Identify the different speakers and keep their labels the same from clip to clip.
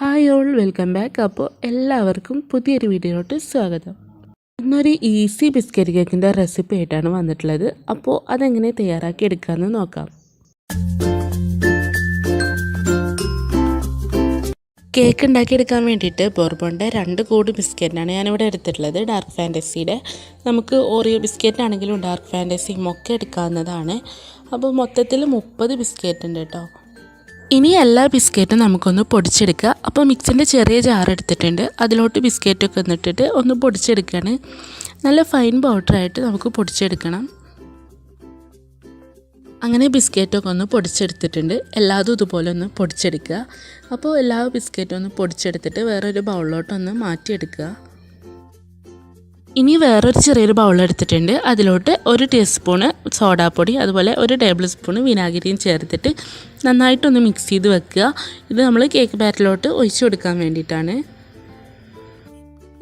Speaker 1: Hi all, welcome back. അപ്പോൾ എല്ലാവർക്കും പുതിയൊരു വീഡിയോയിലോട്ട് സ്വാഗതം. ഇന്നൊരു ഈസി ബിസ്ക്കറ്റ് കേക്കിൻ്റെ റെസിപ്പി ആയിട്ടാണ് വന്നിട്ടുള്ളത്. അപ്പോൾ അതെങ്ങനെ തയ്യാറാക്കി എടുക്കാമെന്ന് നോക്കാം. കേക്ക് ഉണ്ടാക്കിയെടുക്കാൻ വേണ്ടിയിട്ട് ബോർബോണിൻ്റെ 2 കൂട് ബിസ്ക്കറ്റാണ് ഞാനിവിടെ എടുത്തിട്ടുള്ളത്. ഡാർക്ക് ഫാൻറ്റസിയുടെ, നമുക്ക് ഓറിയോ ബിസ്ക്കറ്റാണെങ്കിലും ഡാർക്ക് ഫാൻറ്റസിയും ഒക്കെ എടുക്കാവുന്നതാണ്. അപ്പോൾ മൊത്തത്തിൽ 30 ബിസ്ക്കറ്റ് ഉണ്ട് കേട്ടോ. ഇനി എല്ലാ ബിസ്ക്കറ്റും നമുക്കൊന്ന് പൊടിച്ചെടുക്കുക. അപ്പോൾ മിക്സിൻ്റെ ചെറിയ ജാർ എടുത്തിട്ടുണ്ട്, അതിലോട്ട് ബിസ്ക്കറ്റൊക്കെ ഇട്ടിട്ട് ഒന്ന് പൊടിച്ചെടുക്കുകയാണ്. നല്ല ഫൈൻ പൗഡറായിട്ട് നമുക്ക് പൊടിച്ചെടുക്കണം. അങ്ങനെ ബിസ്ക്കറ്റൊക്കെ ഒന്ന് പൊടിച്ചെടുത്തിട്ടുണ്ട്. എല്ലാതും ഇതുപോലെ ഒന്ന് പൊടിച്ചെടുക്കുക. അപ്പോൾ എല്ലാ ബിസ്ക്കറ്റും ഒന്ന് പൊടിച്ചെടുത്തിട്ട് വേറൊരു ബൗളിലോട്ടൊന്ന് മാറ്റിയെടുക്കുക. ഇനി വേറൊരു ചെറിയൊരു ബൗൾ എടുത്തിട്ടുണ്ട്, അതിലോട്ട് 1 ടീസ്പൂണ് സോഡാപ്പൊടി, അതുപോലെ 1 ടേബിൾ സ്പൂൺ വിനാഗിരിയും ചേർത്തിട്ട് നന്നായിട്ടൊന്ന് മിക്സ് ചെയ്ത് വെക്കുക. ഇത് നമ്മൾ കേക്ക് ബാറ്ററിലോട്ട് ഒഴിച്ചു കൊടുക്കാൻ വേണ്ടിയിട്ടാണ്.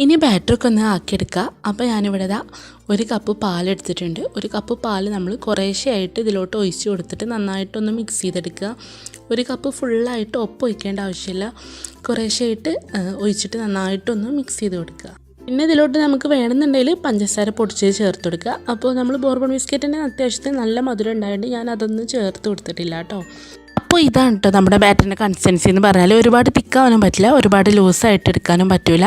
Speaker 1: ഇനി ബാറ്ററൊക്കെ ഒന്ന് ആക്കിയെടുക്കുക. അപ്പോൾ ഞാനിവിടെ 1 കപ്പ് പാലെടുത്തിട്ടുണ്ട്. 1 കപ്പ് പാൽ നമ്മൾ കുറേശ്ശെയായിട്ട് ഇതിലോട്ട് ഒഴിച്ച് കൊടുത്തിട്ട് നന്നായിട്ടൊന്ന് മിക്സ് ചെയ്തെടുക്കുക. 1 കപ്പ് ഫുള്ളായിട്ട് ഒപ്പം ഒഴിക്കേണ്ട ആവശ്യമില്ല, കുറേശ്ശെയായിട്ട് ഒഴിച്ചിട്ട് നന്നായിട്ടൊന്ന് മിക്സ് ചെയ്ത് കൊടുക്കുക. പിന്നെ ഇതിലോട്ട് നമുക്ക് വേണമെന്നുണ്ടെങ്കിൽ പഞ്ചസാര പൊടിച്ചത് ചേർത്ത് കൊടുക്കുക. അപ്പോൾ നമ്മൾ ബോർബൺ ബിസ്ക്കറ്റിന് അത്യാവശ്യത്തിന് നല്ല മധുരം ഉണ്ടായതുകൊണ്ട് ഞാൻ അതൊന്നും ചേർത്ത് കൊടുത്തിട്ടില്ല കേട്ടോ. അപ്പോൾ ഇതാണ് കേട്ടോ നമ്മുടെ ബാറ്ററിൻ്റെ കൺസിസ്റ്റൻസി എന്ന് പറഞ്ഞാൽ. ഒരുപാട് തിക്കാവാനും പറ്റില്ല, ഒരുപാട് ലൂസായിട്ട് എടുക്കാനും പറ്റില്ല.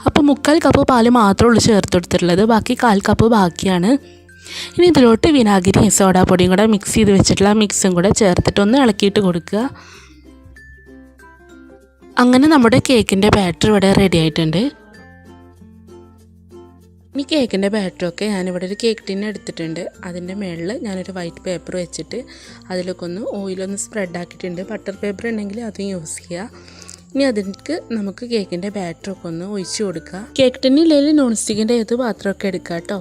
Speaker 1: അപ്പോൾ 3/4 കപ്പ് പാല് മാത്രമേ ഉള്ളൂ ചേർത്ത് കൊടുത്തിട്ടുള്ളത്, ബാക്കി 1/4 കപ്പ് ബാക്കിയാണ്. ഇനി ഇതിലോട്ട് വിനാഗിരിയും സോഡാപ്പൊടിയും കൂടെ മിക്സ് ചെയ്ത് വെച്ചിട്ടുള്ള മിക്സും കൂടെ ചേർത്തിട്ട് ഒന്ന് ഇളക്കിയിട്ട് കൊടുക്കുക. അങ്ങനെ നമ്മുടെ കേക്കിൻ്റെ ബാറ്റർ ഇവിടെ റെഡി ആയിട്ടുണ്ട്. ഇനി കേക്കിൻ്റെ ബാറ്ററൊക്കെ ഞാനിവിടെ ഒരു കേക്ക് ടിൻ എടുത്തിട്ടുണ്ട്. അതിൻ്റെ മുകളിൽ ഞാനൊരു വൈറ്റ് പേപ്പർ വെച്ചിട്ട് അതിലൊക്കെ ഒന്ന് ഓയിലൊന്ന് സ്പ്രെഡാക്കിയിട്ടുണ്ട്. ബട്ടർ പേപ്പർ ഉണ്ടെങ്കിൽ അതും യൂസ് ചെയ്യുക. ഇനി അതിലേക്ക് നമുക്ക് കേക്കിൻ്റെ ബാറ്ററൊക്കെ ഒന്ന് ഒഴിച്ച് കൊടുക്കുക. കേക്ക് ടിന്നില്ലെങ്കിൽ നോൺ സ്റ്റിക്കിൻ്റെ ഏത് പാത്രമൊക്കെ എടുക്കുക കേട്ടോ.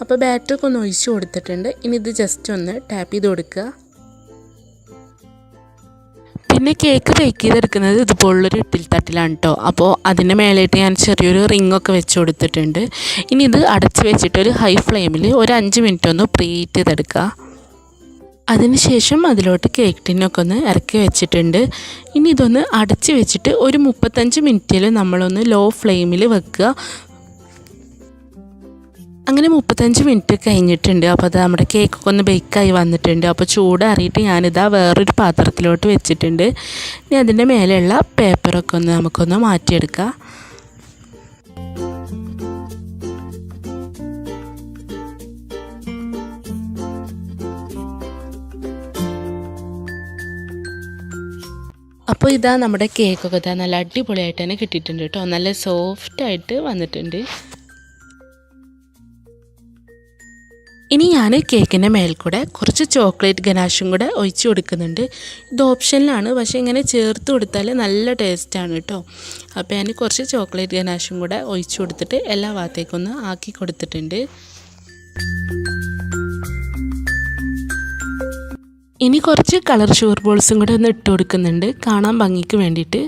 Speaker 1: അപ്പോൾ ബാറ്ററൊക്കെ ഒന്ന് ഒഴിച്ച് കൊടുത്തിട്ടുണ്ട്. ഇനി ഇത് ജസ്റ്റ് ഒന്ന് ടാപ്പ് ചെയ്ത് കൊടുക്കുക. പിന്നെ കേക്ക് ബേക്ക് ചെയ്തെടുക്കുന്നത് ഇതുപോലുള്ളൊരു ഇഡ്ഡലി തട്ടിലാണ് കേട്ടോ. അപ്പോൾ അതിൻ്റെ മേലായിട്ട് ഞാൻ ചെറിയൊരു റിങ്ങൊക്കെ വെച്ച് കൊടുത്തിട്ടുണ്ട്. ഇനി ഇത് അടച്ച് വെച്ചിട്ടൊരു ഹൈ ഫ്ലെയിമിൽ ഒരു 5 മിനിറ്റ് ഒന്ന് പ്രീ ഹീറ്റ് ചെയ്തെടുക്കുക. അതിനുശേഷം അതിലോട്ട് കേക്ക് ടിന്നൊക്കെ ഒന്ന് ഇറക്കി വെച്ചിട്ടുണ്ട്. ഇനി ഇതൊന്ന് അടച്ച് വെച്ചിട്ട് ഒരു 35 മിനിറ്റിൽ നമ്മളൊന്ന് ലോ ഫ്ലെയിമിൽ വെക്കുക. അങ്ങനെ 35 മിനിറ്റ് കഴിഞ്ഞിട്ടുണ്ട്. അപ്പോൾ അത് നമ്മുടെ കേക്കൊക്കെ ഒന്ന് ബേക്കായി വന്നിട്ടുണ്ട്. അപ്പോൾ ചൂടാറിയിട്ട് ഞാനിതാ വേറൊരു പാത്രത്തിലോട്ട് വെച്ചിട്ടുണ്ട്. ഇനി അതിൻ്റെ മേലെയുള്ള പേപ്പറൊക്കെ ഒന്ന് നമുക്കൊന്ന് മാറ്റിയെടുക്കാം. അപ്പോൾ ഇതാ നമ്മുടെ കേക്കൊക്കെ നല്ല അടിപൊളിയായിട്ട് തന്നെ കിട്ടിയിട്ടുണ്ട് കേട്ടോ. നല്ല സോഫ്റ്റായിട്ട് വന്നിട്ടുണ്ട്. ഇനി ഞാൻ കേക്കിൻ്റെ മേൽക്കൂടെ കുറച്ച് ചോക്ലേറ്റ് ഗനാഷും കൂടെ ഒഴിച്ച് കൊടുക്കുന്നുണ്ട്. ഇത് ഓപ്ഷനിലാണ്, പക്ഷേ ഇങ്ങനെ ചേർത്ത് കൊടുത്താൽ നല്ല ടേസ്റ്റാണ് കേട്ടോ. അപ്പോൾ ഞാൻ കുറച്ച് ചോക്ലേറ്റ് ഗനാഷും കൂടെ ഒഴിച്ച് കൊടുത്തിട്ട് എല്ലാ ഭാഗത്തേക്കൊന്ന് ആക്കി കൊടുത്തിട്ടുണ്ട്. ഇനി കുറച്ച് കളർ ഷുഗർ ബോൾസും കൂടെ ഒന്ന് ഇട്ട് കൊടുക്കുന്നുണ്ട്, കാണാൻ ഭംഗിക്ക് വേണ്ടിയിട്ട്.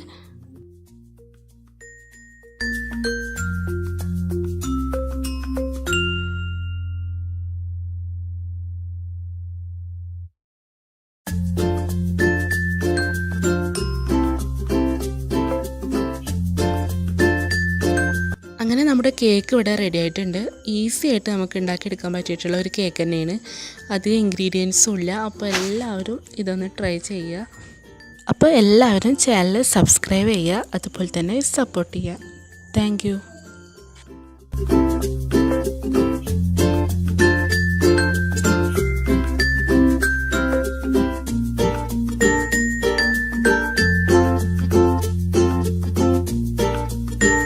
Speaker 1: അങ്ങനെ നമ്മുടെ കേക്ക് ഇവിടെ റെഡി ആയിട്ടുണ്ട്. ഈസി ആയിട്ട് നമുക്ക് ഉണ്ടാക്കിയെടുക്കാൻ പറ്റിയിട്ടുള്ള ഒരു കേക്ക് തന്നെയാണ്. അധികം ഇൻഗ്രീഡിയൻസും ഇല്ല. അപ്പോൾ എല്ലാവരും ഇതൊന്ന് ട്രൈ ചെയ്യുക. അപ്പോൾ എല്ലാവരും ചാനൽ സബ്സ്ക്രൈബ് ചെയ്യുക, അതുപോലെ തന്നെ സപ്പോർട്ട് ചെയ്യുക. Thank you.